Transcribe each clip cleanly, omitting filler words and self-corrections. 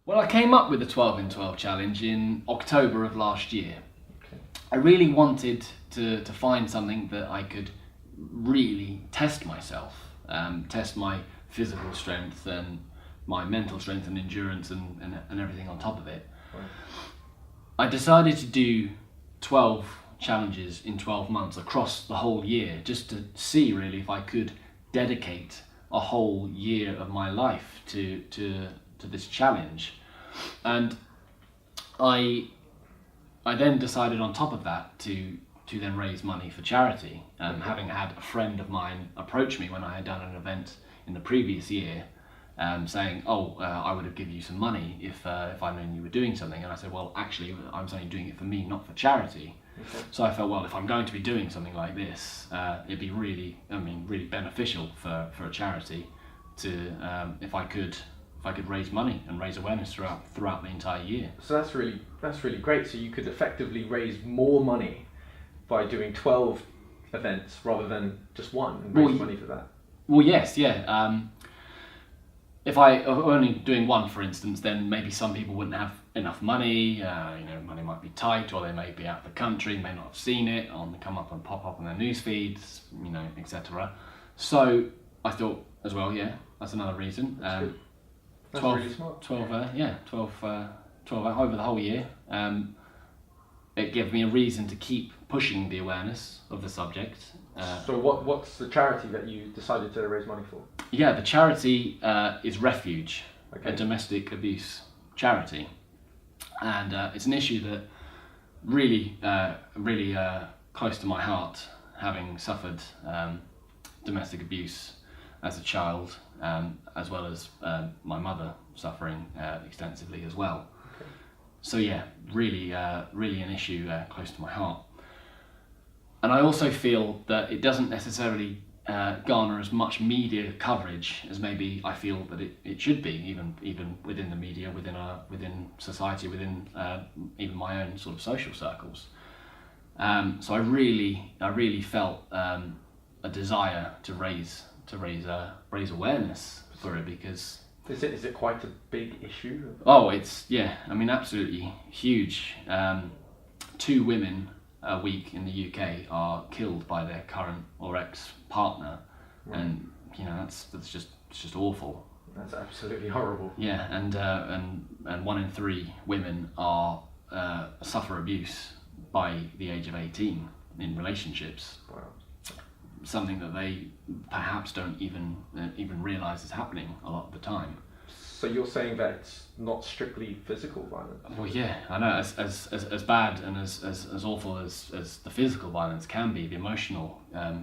Well, I came up with the 12 in 12 challenge in October of last year. Okay. I really wanted to find something that I could really test myself, test my physical strength and my mental strength and endurance and everything on top of it. Right. I decided to do 12 challenges in 12 months across the whole year, just to see really if I could dedicate a whole year of my life to this challenge. And I then decided on top of that to then raise money for charity, having had a friend of mine approach me when I had done an event in the previous year, saying, I would have given you some money if I known you were doing something. And I said, well, actually, I'm only doing it for me, not for charity. Okay. So I felt, well, if I'm going to be doing something like this, it'd be really beneficial for a charity to, if I could raise money and raise awareness throughout the entire year. So that's really great. So you could effectively raise more money by doing 12 events rather than just one and raise money for that. Well, yes, yeah. If I were only doing one, for instance, then maybe some people wouldn't have enough money. Money might be tight, or they may be out of the country, may not have seen it, come up and pop up on their news feeds, etc. So I thought as well, yeah, that's another reason. That's 12, really smart. 12 over the whole year. It gave me a reason to keep pushing the awareness of the subject. So what's the charity that you decided to raise money for? Yeah, the charity is Refuge, Okay. a domestic abuse charity, and it's an issue that really close to my heart, having suffered domestic abuse as a child, as well as my mother suffering extensively as well. Okay. So yeah, really an issue close to my heart. And I also feel that it doesn't necessarily garner as much media coverage as maybe I feel that it should be, even within the media, within society, within even my own sort of social circles. So I really felt a desire to raise awareness for it, because Is it quite a big issue? it's absolutely huge. 2 women a week in the UK are killed by their current or ex-partner, Right. and that's just awful. That's absolutely horrible. Yeah, and 1 in 3 women are suffer abuse by the age of 18 in relationships. Wow. Something that they perhaps don't even realise is happening a lot of the time. So you're saying that it's not strictly physical violence? Well, yeah, I know. As bad and as awful as the physical violence can be, the emotional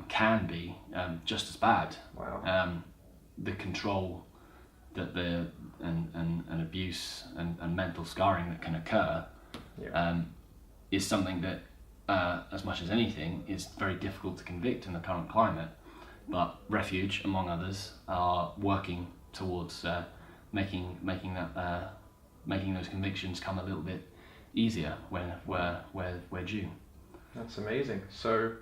can be just as bad. Wow. The control that and abuse and mental scarring that can occur Yeah. is something that, as much as anything, is very difficult to convict in the current climate. But Refuge, among others, are working towards making those convictions come a little bit easier where due. That's amazing. So,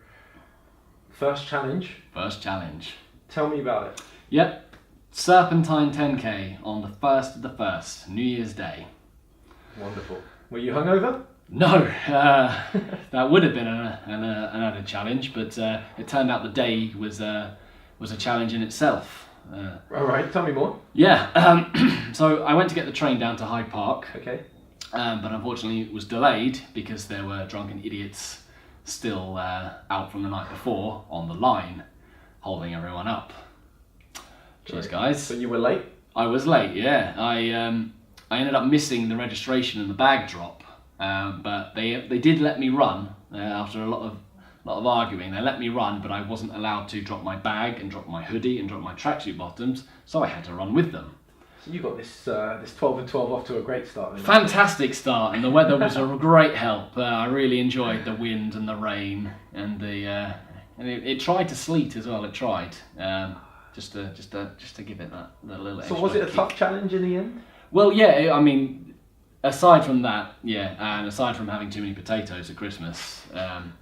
first challenge. First challenge. Tell me about it. Yep, Serpentine 10K on the 1st of the 1st, New Year's Day. Wonderful. Were you hungover? No, that would have been an added challenge, but it turned out the day was a challenge in itself. All right. Tell me more. Yeah, so I went to get the train down to Hyde Park, Okay. but unfortunately it was delayed because there were drunken idiots still out from the night before on the line, holding everyone up. Cheers, Right. guys. So you were late. I was late, yeah. I ended up missing the registration and the bag drop, but they did let me run after a lot of arguing. They let me run, but I wasn't allowed to drop my bag and drop my hoodie and drop my tracksuit bottoms, so I had to run with them. So you got this 12 and 12 off to a great start. Then. Fantastic start, and the weather was a great help. I really enjoyed the wind and the rain, and it tried to sleet as well. It tried just to give it that little. So extra was it a kick. tough challenge in the end? Well, yeah. I mean, aside from that, yeah, and aside from having too many potatoes at Christmas,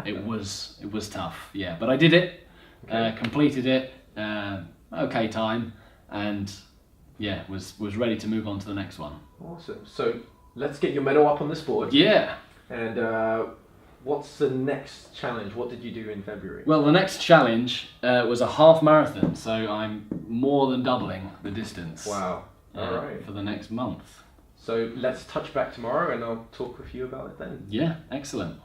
it was tough. Yeah, but I did it, Okay. completed it, okay time, and yeah, was ready to move on to the next one. Awesome. So let's get your medal up on this board. Yeah. And what's the next challenge? What did you do in February? Well, the next challenge was a half marathon, so I'm more than doubling the distance. Wow. All right. For the next month. So let's touch back tomorrow and I'll talk with you about it then. Yeah, excellent.